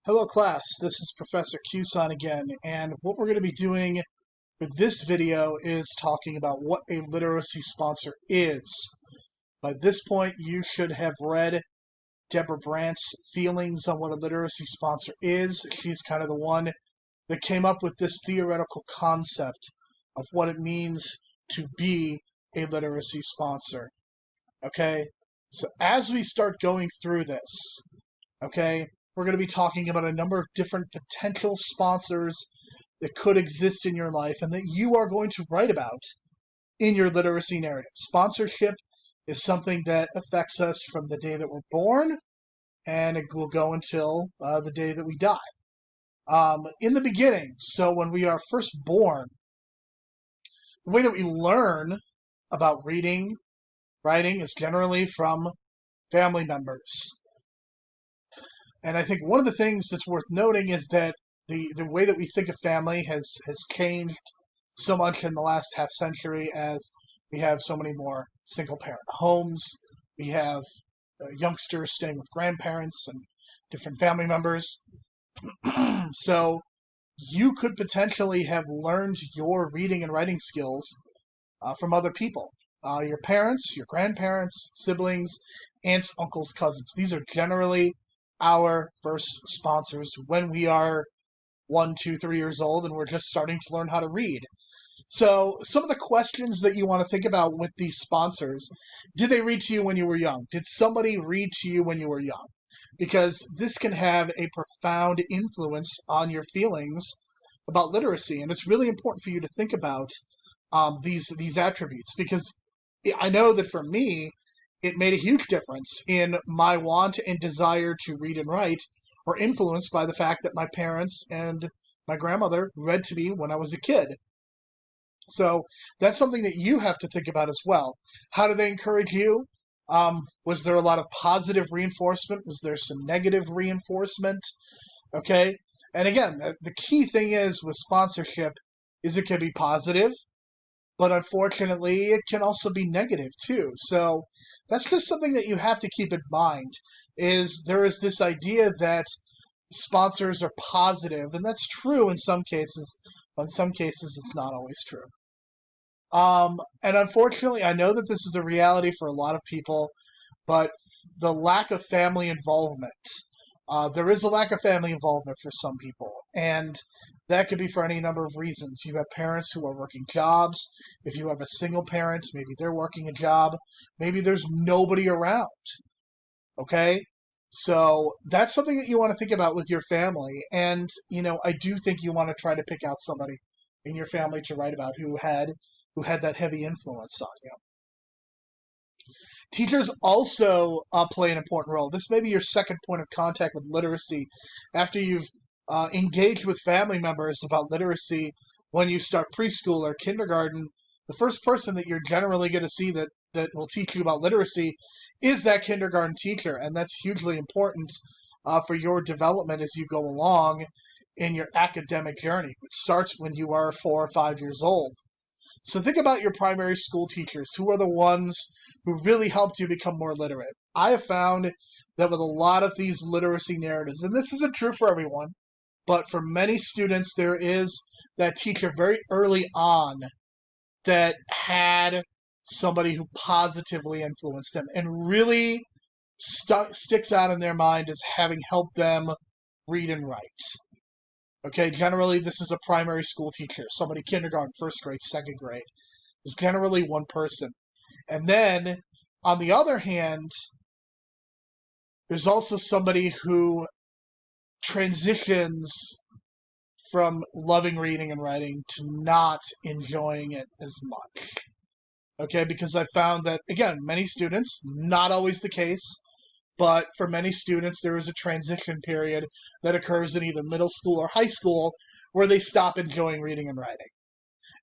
Hello class, this is Professor Q-san again, and what we're going to be doing with this video is talking about what a literacy sponsor is. By this point, you should have read Deborah Brandt's feelings on what a literacy sponsor is. She's kind of the one that came up with this theoretical concept of what it means to be a literacy sponsor. Okay, so as we start going through this, okay, we're going to be talking about a number of different potential sponsors that could exist in your life and that you are going to write about in your literacy narrative. Sponsorship is something that affects us from the day that we're born, and it will go until the day that we die. In the beginning, so when we are first born, the way that we learn about reading, writing is generally from family members. And I think one of the things that's worth noting is that the way that we think of family has changed so much in the last half century as we have so many more single-parent homes. We have youngsters staying with grandparents and different family members. So you could potentially have learned your reading and writing skills from other people. Your parents, your grandparents, siblings, aunts, uncles, cousins. These are generally our first sponsors when we are 1, 2, 3 years old and we're just starting to learn how to read. So some of the questions that you want to think about with these sponsors: did they read to you when you were young? Did somebody read to you when you were young? Because this can have a profound influence on your feelings about literacy, and it's really important for you to think about these attributes, because I know that for me, it made a huge difference in my want and desire to read and write, were influenced by the fact that my parents and my grandmother read to me when I was a kid. So that's something that you have to think about as well. How do they encourage you? Was there a lot of positive reinforcement? Was there some negative reinforcement? Okay. And again, the key thing is with sponsorship is it can be positive, but unfortunately, it can also be negative too. So that's just something that you have to keep in mind. Is there is this idea that sponsors are positive, and that's true in some cases, but in some cases it's not always true. And unfortunately, I know that this is a reality for a lot of people, but the lack of family involvement. There is a lack of family involvement for some people, and that could be for any number of reasons. You have parents who are working jobs. If you have a single parent, maybe they're working a job. Maybe there's nobody around. Okay? So that's something that you want to think about with your family. And, I do think you want to try to pick out somebody in your family to write about who had that heavy influence on you. Teachers also play an important role. This may be your second point of contact with literacy after you've engaged with family members about literacy. When you start preschool or kindergarten, the first person that you're generally going to see that will teach you about literacy is that kindergarten teacher, and that's hugely important for your development as you go along in your academic journey, which starts when you are 4 or 5 years old. So think about your primary school teachers. Who are the ones who really helped you become more literate? I have found that with a lot of these literacy narratives, and this isn't true for everyone, but for many students, there is that teacher very early on that had somebody who positively influenced them and really sticks out in their mind as having helped them read and write. Okay, generally this is a primary school teacher, somebody kindergarten, first grade, second grade. There's generally one person. And then, on the other hand, there's also somebody who transitions from loving reading and writing to not enjoying it as much. Okay, because I found that, again, many students, not always the case, but for many students, there is a transition period that occurs in either middle school or high school where they stop enjoying reading and writing.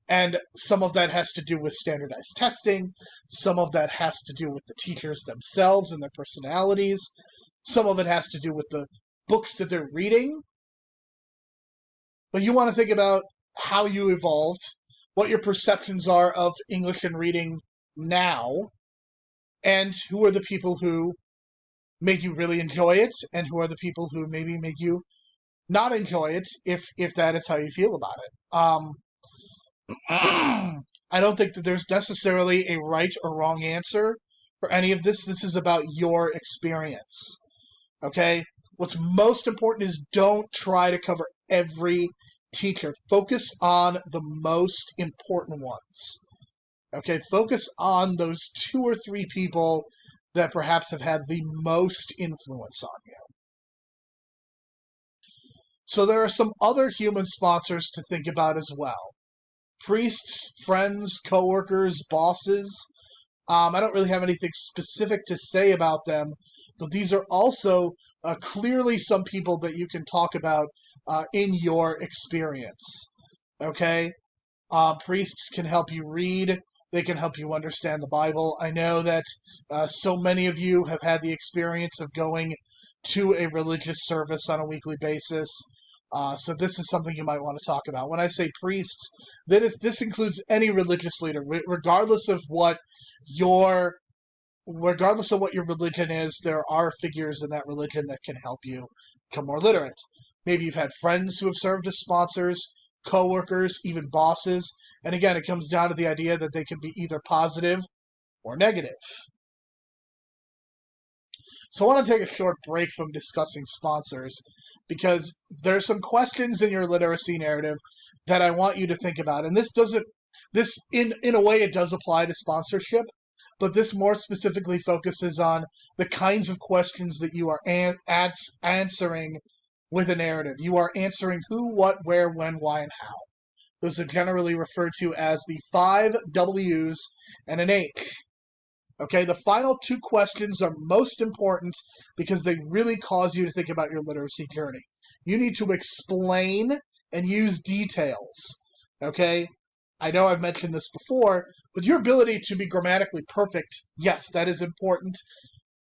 And some of that has to do with standardized testing. Some of that has to do with the teachers themselves and their personalities. Some of it has to do with the books that they're reading. But you want to think about how you evolved, what your perceptions are of English and reading now, and who are the people who make you really enjoy it, and who are the people who maybe make you not enjoy it if that is how you feel about it. I don't think that there's necessarily a right or wrong answer for any of this. This is about your experience. Okay? What's most important is don't try to cover every teacher. Focus on the most important ones. Okay? Focus on those 2 or 3 people that perhaps have had the most influence on you. So there are some other human sponsors to think about as well. Priests, friends, coworkers, bosses. I don't really have anything specific to say about them, but these are also clearly some people that you can talk about in your experience. Okay? Priests can help you read. They can help you understand the Bible. I know that so many of you have had the experience of going to a religious service on a weekly basis. So this is something you might want to talk about. When I say priests, this includes any religious leader, regardless of what your religion is. There are figures in that religion that can help you become more literate. Maybe you've had friends who have served as sponsors, coworkers, even bosses. And again, it comes down to the idea that they can be either positive or negative. So I want to take a short break from discussing sponsors because there's some questions in your literacy narrative that I want you to think about. And in a way it does apply to sponsorship, but this more specifically focuses on the kinds of questions that you are answering with a narrative. You are answering who, what, where, when, why, and how. Those are generally referred to as the 5 W's and an H. Okay, the final 2 questions are most important because they really cause you to think about your literacy journey. You need to explain and use details. Okay, I know I've mentioned this before, but your ability to be grammatically perfect, yes, that is important.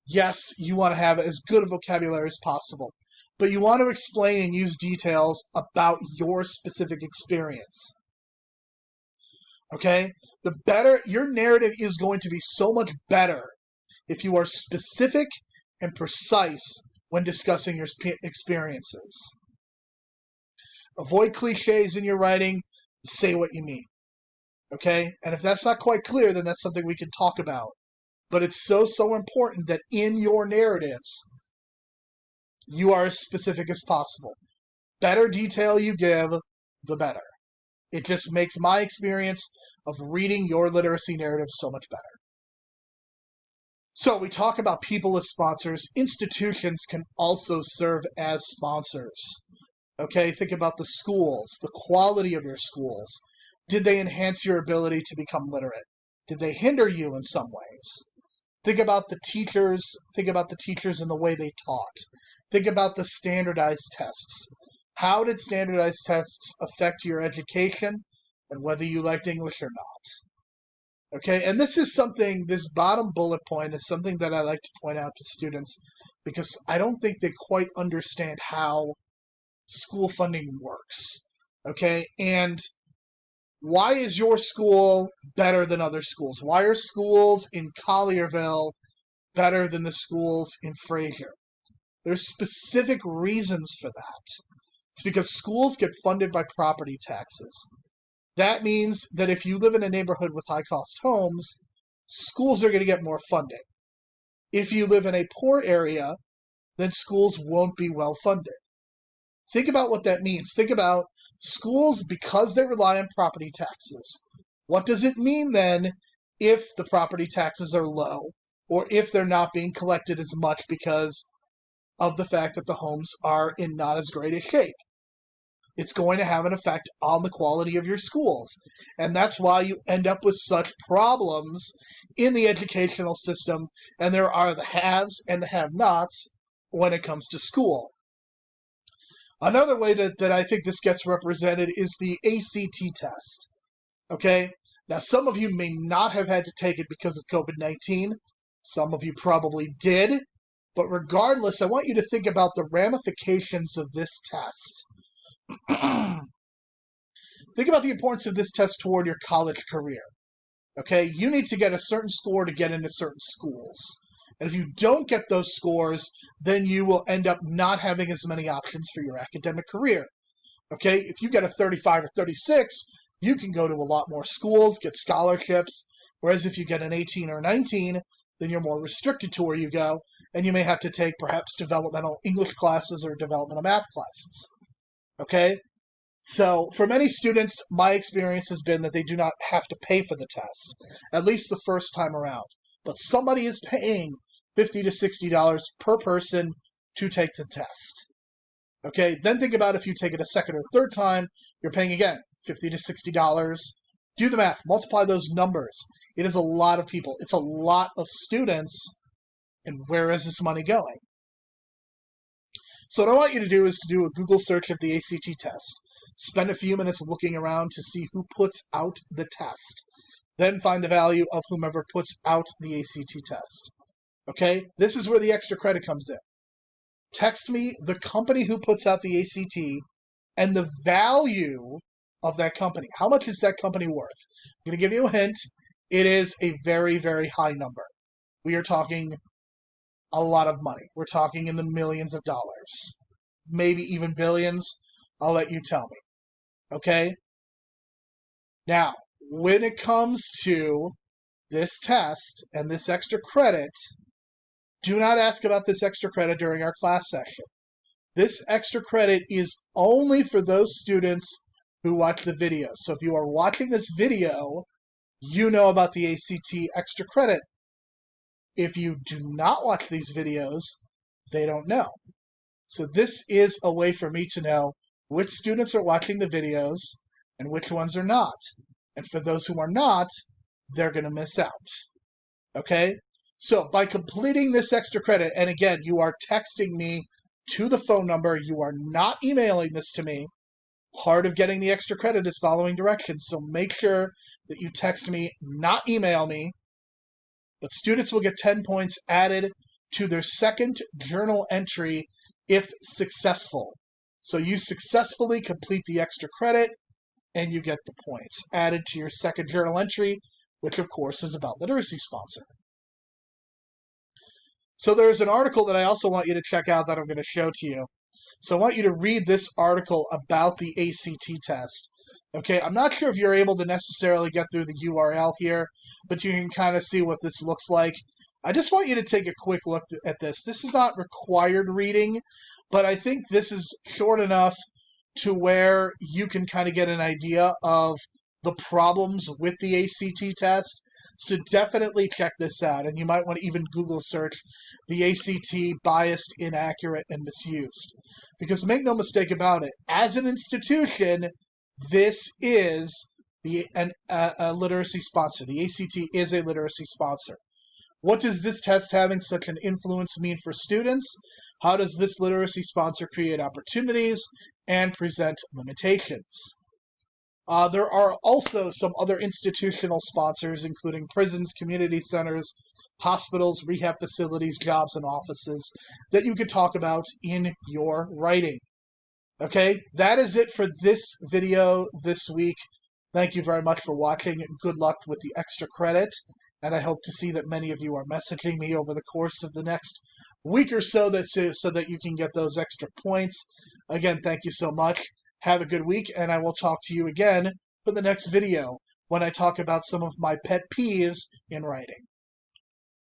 Yes, you want to have as good a vocabulary as possible, but you want to explain and use details about your specific experience. Okay? The better, your narrative is going to be so much better if you are specific and precise when discussing your experiences. Avoid cliches in your writing. Say what you mean. Okay? And if that's not quite clear, then that's something we can talk about. But it's so important that in your narratives, you are as specific as possible. Better detail you give, the better. It just makes my experience of reading your literacy narrative so much better. So we talk about people as sponsors. Institutions can also serve as sponsors. Okay, think about the schools, the quality of your schools. Did they enhance your ability to become literate? Did they hinder you in some ways? Think about the teachers. Think about the teachers and the way they taught. Think about the standardized tests. How did standardized tests affect your education and whether you liked English or not? Okay, and this bottom bullet point is something that I like to point out to students because I don't think they quite understand how school funding works. Okay, and why is your school better than other schools? Why are schools in Collierville better than the schools in Fraser? There's specific reasons for that. It's because schools get funded by property taxes. That means that if you live in a neighborhood with high-cost homes, schools are going to get more funding. If you live in a poor area, then schools won't be well funded. Think about what that means. Think about schools, because they rely on property taxes. What does it mean then if the property taxes are low, or if they're not being collected as much because of the fact that the homes are in not as great a shape? It's going to have an effect on the quality of your schools. And that's why you end up with such problems in the educational system, and there are the haves and the have-nots when it comes to school. Another way that I think this gets represented is the ACT test. Okay? Now, some of you may not have had to take it because of COVID-19. Some of you probably did. But regardless, I want you to think about the ramifications of this test. Think about the importance of this test toward your college career. Okay? You need to get a certain score to get into certain schools. And if you don't get those scores, then you will end up not having as many options for your academic career. Okay, if you get a 35 or 36, you can go to a lot more schools, get scholarships, whereas if you get an 18 or 19, then you're more restricted to where you go, and you may have to take perhaps developmental English classes or developmental math classes. Okay, so for many students, my experience has been that they do not have to pay for the test, at least the first time around. But somebody is paying $50 to $60 per person to take the test. Okay, then think about if you take it a second or third time, you're paying again $50 to $60. Do the math, multiply those numbers. It is a lot of people. It's a lot of students. And where is this money going? So what I want you to do is to do a Google search of the ACT test. Spend a few minutes looking around to see who puts out the test. Then find the value of whomever puts out the ACT test. Okay, this is where the extra credit comes in. Text me the company who puts out the ACT and the value of that company. How much is that company worth? I'm going to give you a hint. It is a very, very high number. We are talking a lot of money. We're talking in the millions of dollars, maybe even billions. I'll let you tell me. Okay? Now, when it comes to this test and this extra credit, do not ask about this extra credit during our class session. This extra credit is only for those students who watch the video. So if you are watching this video, you know about the ACT extra credit. If you do not watch these videos, they don't know. So this is a way for me to know which students are watching the videos and which ones are not. And for those who are not, they're going to miss out. Okay? So by completing this extra credit, and again, you are texting me to the phone number, you are not emailing this to me. Part of getting the extra credit is following directions, so make sure that you text me, not email me. But students will get 10 points added to their second journal entry if successful. So you successfully complete the extra credit, and you get the points added to your second journal entry, which of course is about Literacy Sponsor. So there's an article that I also want you to check out that I'm going to show to you. So I want you to read this article about the ACT test. Okay, I'm not sure if you're able to necessarily get through the URL here, but you can kind of see what this looks like. I just want you to take a quick look at this. This is not required reading, but I think this is short enough to where you can kind of get an idea of the problems with the ACT test. So definitely check this out, and you might want to even Google search the ACT biased, inaccurate, and misused. Because make no mistake about it, as an institution, this is a literacy sponsor. The ACT is a literacy sponsor. What does this test having such an influence mean for students? How does this literacy sponsor create opportunities and present limitations? There are also some other institutional sponsors, including prisons, community centers, hospitals, rehab facilities, jobs, and offices that you could talk about in your writing. Okay, that is it for this video this week. Thank you very much for watching. Good luck with the extra credit, and I hope to see that many of you are messaging me over the course of the next week or so that you can get those extra points. Again, thank you so much. Have a good week, and I will talk to you again for the next video when I talk about some of my pet peeves in writing.